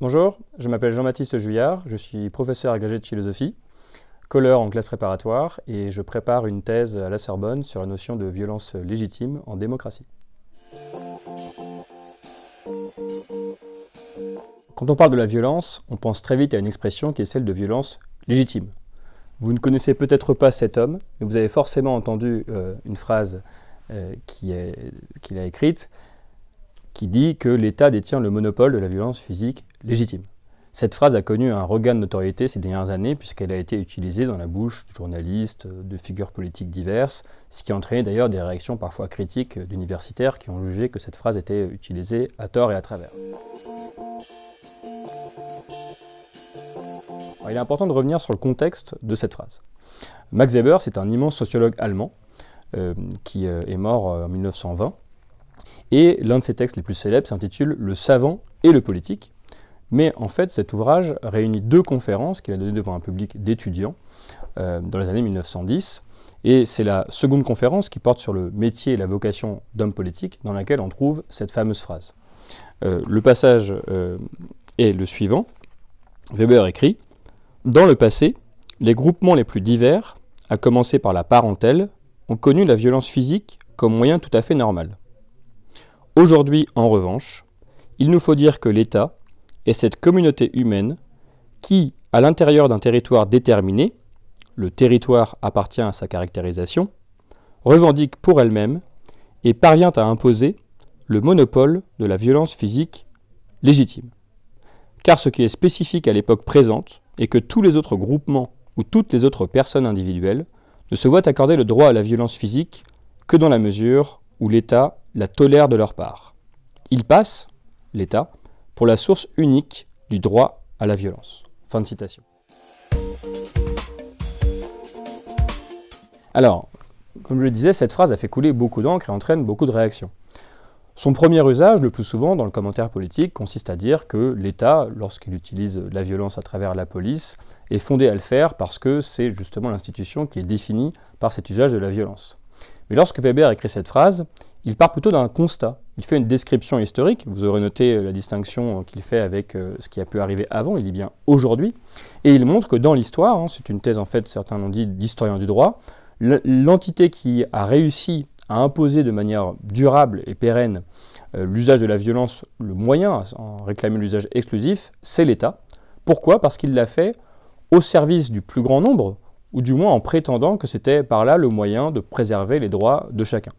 Bonjour, je m'appelle Jean-Baptiste Juillard, je suis professeur agrégé de philosophie, colleur en classe préparatoire et je prépare une thèse à la Sorbonne sur la notion de violence légitime en démocratie. Quand on parle de la violence, on pense très vite à une expression qui est celle de violence légitime. Vous ne connaissez peut-être pas cet homme, mais vous avez forcément entendu une phrase qu'il a écrite qui dit que l'État détient le monopole de la violence physique légitime. Cette phrase a connu un regain de notoriété ces dernières années puisqu'elle a été utilisée dans la bouche de journalistes, de figures politiques diverses, ce qui a entraîné d'ailleurs des réactions parfois critiques d'universitaires qui ont jugé que cette phrase était utilisée à tort et à travers. Alors, il est important de revenir sur le contexte de cette phrase. Max Weber, c'est un immense sociologue allemand qui est mort en 1920. Et l'un de ses textes les plus célèbres s'intitule « Le savant et le politique ». Mais en fait, cet ouvrage réunit deux conférences qu'il a données devant un public d'étudiants dans les années 1910. Et c'est la seconde conférence qui porte sur le métier et la vocation d'homme politique, dans laquelle on trouve cette fameuse phrase. Le passage est le suivant. Weber écrit « Dans le passé, les groupements les plus divers, à commencer par la parentèle, ont connu la violence physique comme moyen tout à fait normal. Aujourd'hui, en revanche, il nous faut dire que l'État est cette communauté humaine qui, à l'intérieur d'un territoire déterminé, le territoire appartient à sa caractérisation, revendique pour elle-même et parvient à imposer le monopole de la violence physique légitime. Car ce qui est spécifique à l'époque présente est que tous les autres groupements ou toutes les autres personnes individuelles ne se voient accorder le droit à la violence physique que dans la mesure où l'État la tolère de leur part. Il passe, l'État, pour la source unique du droit à la violence. » Fin de citation. Alors, comme je le disais, cette phrase a fait couler beaucoup d'encre et entraîne beaucoup de réactions. Son premier usage, le plus souvent dans le commentaire politique, consiste à dire que l'État, lorsqu'il utilise la violence à travers la police, est fondé à le faire parce que c'est justement l'institution qui est définie par cet usage de la violence. Mais lorsque Weber écrit cette phrase, il part plutôt d'un constat. Il fait une description historique, vous aurez noté la distinction qu'il fait avec ce qui a pu arriver avant, il dit bien aujourd'hui, et il montre que dans l'histoire, c'est une thèse en fait, certains l'ont dit, d'historiens du droit, l'entité qui a réussi à imposer de manière durable et pérenne l'usage de la violence, le moyen à en réclamer l'usage exclusif, c'est l'État. Pourquoi? Parce qu'il l'a fait au service du plus grand nombre, ou du moins en prétendant que c'était par là le moyen de préserver les droits de chacun.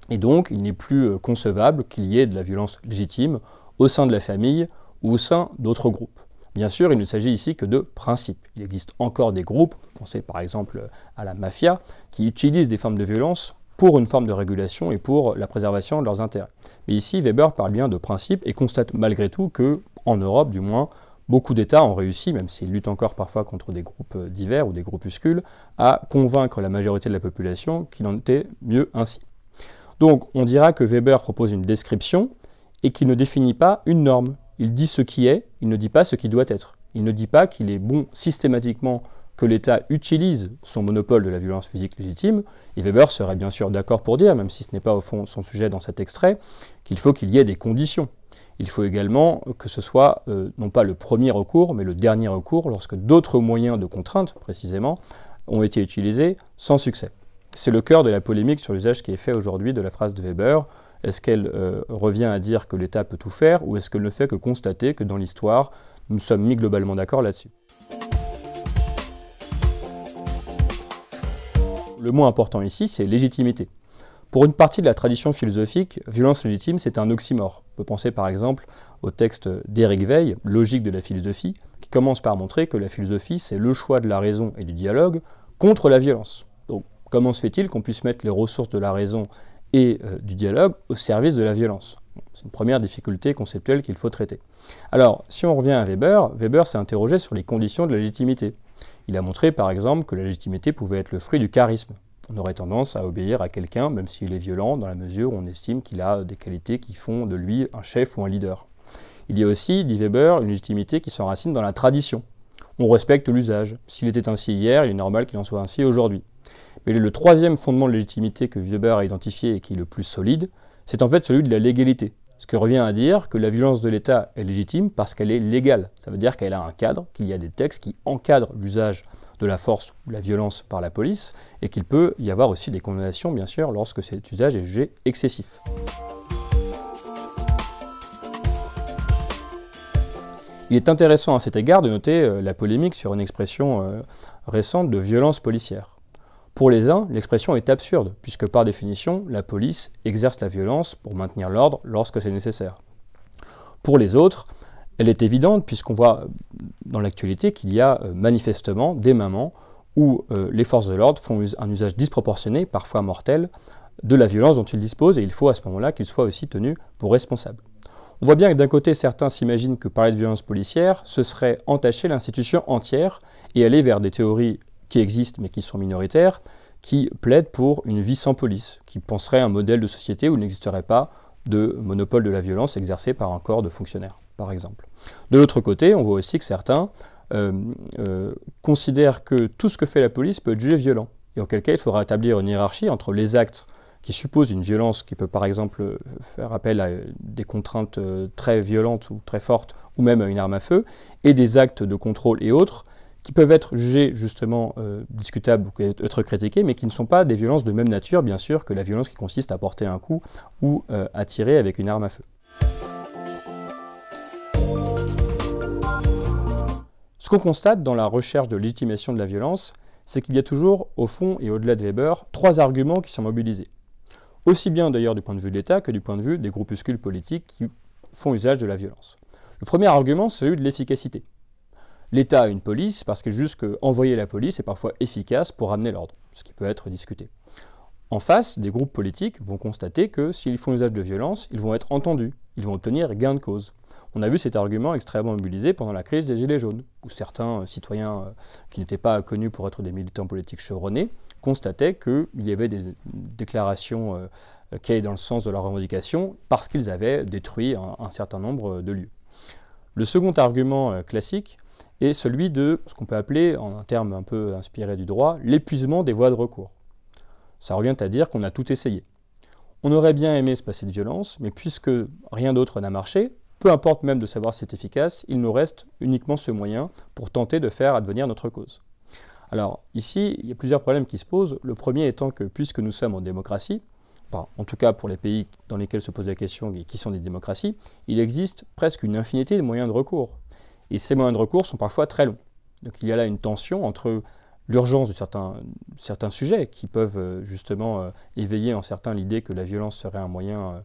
Et donc, il n'est plus concevable qu'il y ait de la violence légitime au sein de la famille ou au sein d'autres groupes. Bien sûr, il ne s'agit ici que de principes. Il existe encore des groupes, pensez par exemple à la mafia, qui utilisent des formes de violence pour une forme de régulation et pour la préservation de leurs intérêts. Mais ici, Weber parle bien de principes et constate malgré tout que, en Europe du moins, beaucoup d'États ont réussi, même s'ils luttent encore parfois contre des groupes divers ou des groupuscules, à convaincre la majorité de la population qu'il en était mieux ainsi. Donc on dira que Weber propose une description et qu'il ne définit pas une norme. Il dit ce qui est, il ne dit pas ce qui doit être. Il ne dit pas qu'il est bon systématiquement que l'État utilise son monopole de la violence physique légitime, et Weber serait bien sûr d'accord pour dire, même si ce n'est pas au fond son sujet dans cet extrait, qu'il faut qu'il y ait des conditions. Il faut également que ce soit non pas le premier recours, mais le dernier recours, lorsque d'autres moyens de contrainte, précisément, ont été utilisés sans succès. C'est le cœur de la polémique sur l'usage qui est fait aujourd'hui de la phrase de Weber. Est-ce qu'elle revient à dire que l'État peut tout faire, ou est-ce qu'elle ne fait que constater que dans l'histoire, nous sommes mis globalement d'accord là-dessus? Le mot important ici, c'est légitimité. Pour une partie de la tradition philosophique, violence légitime, c'est un oxymore. On peut penser par exemple au texte d'Éric Veil, Logique de la philosophie, qui commence par montrer que la philosophie, c'est le choix de la raison et du dialogue contre la violence. Donc, comment se fait-il qu'on puisse mettre les ressources de la raison et du dialogue au service de la violence? C'est une première difficulté conceptuelle qu'il faut traiter. Alors, si on revient à Weber, Weber s'est interrogé sur les conditions de la légitimité. Il a montré par exemple que la légitimité pouvait être le fruit du charisme. On aurait tendance à obéir à quelqu'un, même s'il est violent, dans la mesure où on estime qu'il a des qualités qui font de lui un chef ou un leader. Il y a aussi, dit Weber, une légitimité qui s'enracine dans la tradition. On respecte l'usage. S'il était ainsi hier, il est normal qu'il en soit ainsi aujourd'hui. Mais le troisième fondement de légitimité que Weber a identifié et qui est le plus solide, c'est en fait celui de la légalité. Ce qui revient à dire que la violence de l'État est légitime parce qu'elle est légale. Ça veut dire qu'elle a un cadre, qu'il y a des textes qui encadrent l'usage de la force ou la violence par la police, et qu'il peut y avoir aussi des condamnations, bien sûr, lorsque cet usage est jugé excessif. Il est intéressant à cet égard de noter la polémique sur une expression récente de violence policière. Pour les uns, l'expression est absurde, puisque par définition, la police exerce la violence pour maintenir l'ordre lorsque c'est nécessaire. Pour les autres, elle est évidente, puisqu'on voit dans l'actualité qu'il y a manifestement des moments où les forces de l'ordre font un usage disproportionné, parfois mortel, de la violence dont ils disposent, et il faut à ce moment-là qu'ils soient aussi tenus pour responsables. On voit bien que d'un côté, certains s'imaginent que parler de violence policière, ce serait entacher l'institution entière et aller vers des théories qui existent mais qui sont minoritaires, qui plaident pour une vie sans police, qui penseraient un modèle de société où il n'existerait pas de monopole de la violence exercé par un corps de fonctionnaires, par exemple. De l'autre côté, on voit aussi que certains considèrent que tout ce que fait la police peut être jugé violent, et auquel cas il faudra établir une hiérarchie entre les actes qui supposent une violence qui peut par exemple faire appel à des contraintes très violentes ou très fortes, ou même à une arme à feu, et des actes de contrôle et autres, qui peuvent être jugés justement discutables ou être critiqués, mais qui ne sont pas des violences de même nature, bien sûr, que la violence qui consiste à porter un coup ou à tirer avec une arme à feu. Ce qu'on constate dans la recherche de légitimation de la violence, c'est qu'il y a toujours, au fond et au-delà de Weber, trois arguments qui sont mobilisés. Aussi bien d'ailleurs du point de vue de l'État que du point de vue des groupuscules politiques qui font usage de la violence. Le premier argument, c'est celui de l'efficacité. L'État a une police parce qu'il juge qu'envoyer la police est parfois efficace pour ramener l'ordre, ce qui peut être discuté. En face, des groupes politiques vont constater que s'ils font usage de violence, ils vont être entendus, ils vont obtenir gain de cause. On a vu cet argument extrêmement mobilisé pendant la crise des Gilets jaunes, où certains citoyens qui n'étaient pas connus pour être des militants politiques chevronnés constataient qu'il y avait des déclarations qui allaient dans le sens de leur revendication parce qu'ils avaient détruit un certain nombre de lieux. Le second argument classique est celui de ce qu'on peut appeler, en un terme un peu inspiré du droit, l'épuisement des voies de recours. Ça revient à dire qu'on a tout essayé. On aurait bien aimé se passer de violence, mais puisque rien d'autre n'a marché, peu importe même de savoir si c'est efficace, il nous reste uniquement ce moyen pour tenter de faire advenir notre cause. Alors ici, il y a plusieurs problèmes qui se posent. Le premier étant que puisque nous sommes en démocratie, en tout cas pour les pays dans lesquels se pose la question et qui sont des démocraties, il existe presque une infinité de moyens de recours. Et ces moyens de recours sont parfois très longs. Donc il y a là une tension entre l'urgence de certains sujets qui peuvent justement éveiller en certains l'idée que la violence serait un moyen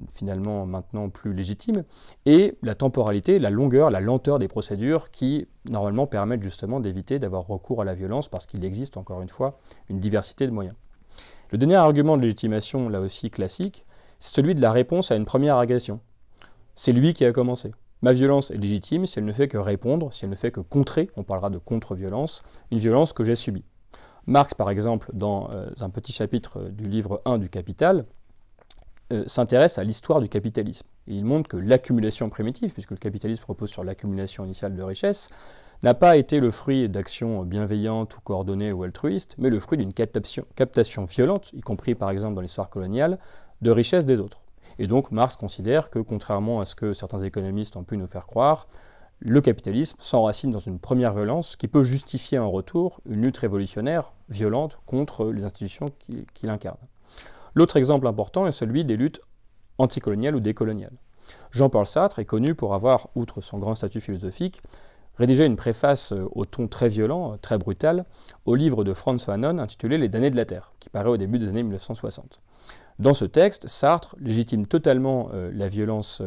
finalement maintenant plus légitime, et la temporalité, la longueur, la lenteur des procédures qui normalement permettent justement d'éviter d'avoir recours à la violence parce qu'il existe encore une fois une diversité de moyens. Le dernier argument de légitimation, là aussi classique, c'est celui de la réponse à une première agression. C'est lui qui a commencé. Ma violence est légitime si elle ne fait que répondre, si elle ne fait que contrer, on parlera de contre-violence, une violence que j'ai subie. Marx, par exemple, dans un petit chapitre du livre 1 du Capital, s'intéresse à l'histoire du capitalisme. Et il montre que l'accumulation primitive, puisque le capitalisme repose sur l'accumulation initiale de richesses, n'a pas été le fruit d'actions bienveillantes ou coordonnées ou altruistes, mais le fruit d'une captation violente, y compris par exemple dans l'histoire coloniale, de richesses des autres. Et donc Marx considère que, contrairement à ce que certains économistes ont pu nous faire croire, le capitalisme s'enracine dans une première violence qui peut justifier en retour une lutte révolutionnaire violente contre les institutions qu'il incarne. L'autre exemple important est celui des luttes anticoloniales ou décoloniales. Jean-Paul Sartre est connu pour avoir, outre son grand statut philosophique, rédigé une préface au ton très violent, très brutal, au livre de Frantz Fanon intitulé « Les damnés de la Terre », qui paraît au début des années 1960. Dans ce texte, Sartre légitime totalement la violence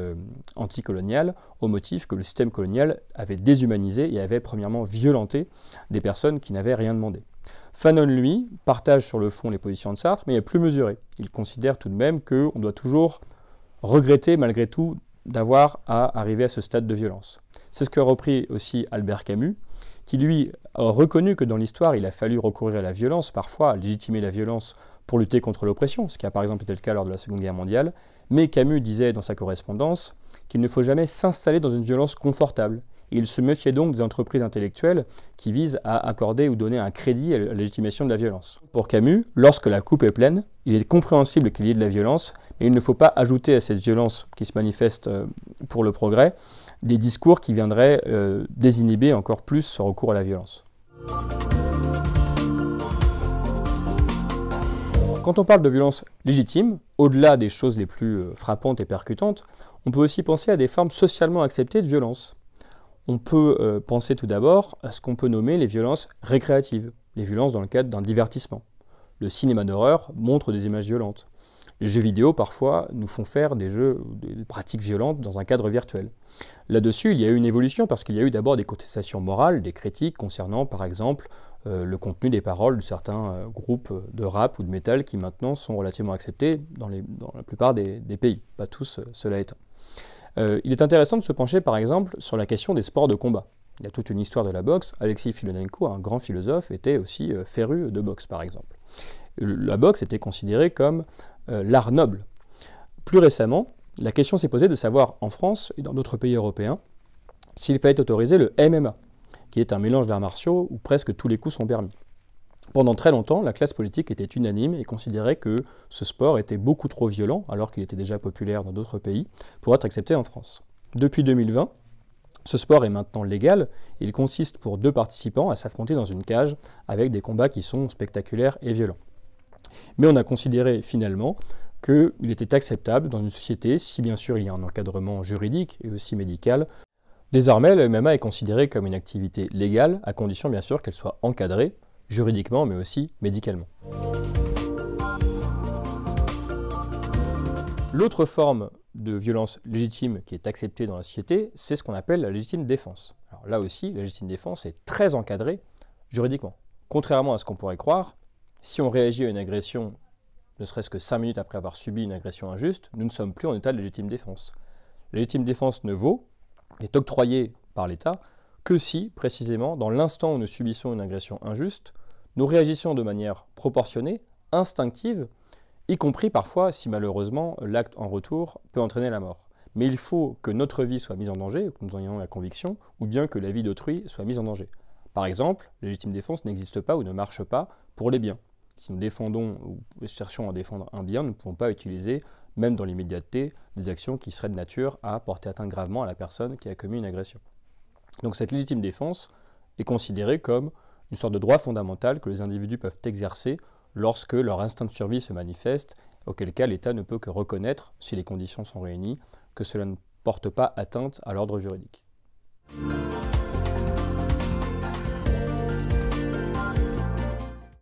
anticoloniale au motif que le système colonial avait déshumanisé et avait premièrement violenté des personnes qui n'avaient rien demandé. Fanon, lui, partage sur le fond les positions de Sartre, mais est plus mesuré. Il considère tout de même qu'on doit toujours regretter, malgré tout, d'avoir à arriver à ce stade de violence. C'est ce qu'a repris aussi Albert Camus, qui lui a reconnu que dans l'histoire, il a fallu recourir à la violence, parfois à légitimer la violence pour lutter contre l'oppression, ce qui a par exemple été le cas lors de la Seconde Guerre mondiale, mais Camus disait dans sa correspondance qu'il ne faut jamais s'installer dans une violence confortable. Il se méfiait donc des entreprises intellectuelles qui visent à accorder ou donner un crédit à la légitimation de la violence. Pour Camus, lorsque la coupe est pleine, il est compréhensible qu'il y ait de la violence, mais il ne faut pas ajouter à cette violence qui se manifeste pour le progrès des discours qui viendraient désinhiber encore plus ce recours à la violence. Quand on parle de violence légitime, au-delà des choses les plus frappantes et percutantes, on peut aussi penser à des formes socialement acceptées de violence. On peut penser tout d'abord à ce qu'on peut nommer les violences récréatives, les violences dans le cadre d'un divertissement. Le cinéma d'horreur montre des images violentes. Les jeux vidéo, parfois, nous font faire des pratiques violentes dans un cadre virtuel. Là-dessus, il y a eu une évolution parce qu'il y a eu d'abord des contestations morales, des critiques concernant, par exemple, le contenu des paroles de certains groupes de rap ou de métal qui maintenant sont relativement acceptés dans la plupart des pays, pas tous cela étant. Il est intéressant de se pencher par exemple sur la question des sports de combat. Il y a toute une histoire de la boxe. Alexis Filonenko, un grand philosophe, était aussi féru de boxe par exemple. La boxe était considérée comme l'art noble. Plus récemment, la question s'est posée de savoir en France et dans d'autres pays européens s'il fallait autoriser le MMA, qui est un mélange d'arts martiaux où presque tous les coups sont permis. Pendant très longtemps, la classe politique était unanime et considérait que ce sport était beaucoup trop violent, alors qu'il était déjà populaire dans d'autres pays, pour être accepté en France. Depuis 2020, ce sport est maintenant légal. Il consiste pour 2 participants à s'affronter dans une cage avec des combats qui sont spectaculaires et violents. Mais on a considéré finalement qu'il était acceptable dans une société, si bien sûr il y a un encadrement juridique et aussi médical. Désormais, le MMA est considéré comme une activité légale, à condition bien sûr qu'elle soit encadrée, juridiquement mais aussi médicalement. L'autre forme de violence légitime qui est acceptée dans la société, c'est ce qu'on appelle la légitime défense. Alors là aussi, la légitime défense est très encadrée juridiquement. Contrairement à ce qu'on pourrait croire, si on réagit à une agression, ne serait-ce que 5 minutes après avoir subi une agression injuste, nous ne sommes plus en état de légitime défense. La légitime défense ne vaut, est octroyée par l'État, que si, précisément, dans l'instant où nous subissons une agression injuste, nous réagissons de manière proportionnée, instinctive, y compris parfois si malheureusement l'acte en retour peut entraîner la mort. Mais il faut que notre vie soit mise en danger, que nous en ayons la conviction, ou bien que la vie d'autrui soit mise en danger. Par exemple, la légitime défense n'existe pas ou ne marche pas pour les biens. Si nous défendons ou cherchons à défendre un bien, nous ne pouvons pas utiliser, même dans l'immédiateté, des actions qui seraient de nature à porter atteinte gravement à la personne qui a commis une agression. Donc cette légitime défense est considérée comme une sorte de droit fondamental que les individus peuvent exercer lorsque leur instinct de survie se manifeste, auquel cas l'État ne peut que reconnaître, si les conditions sont réunies, que cela ne porte pas atteinte à l'ordre juridique.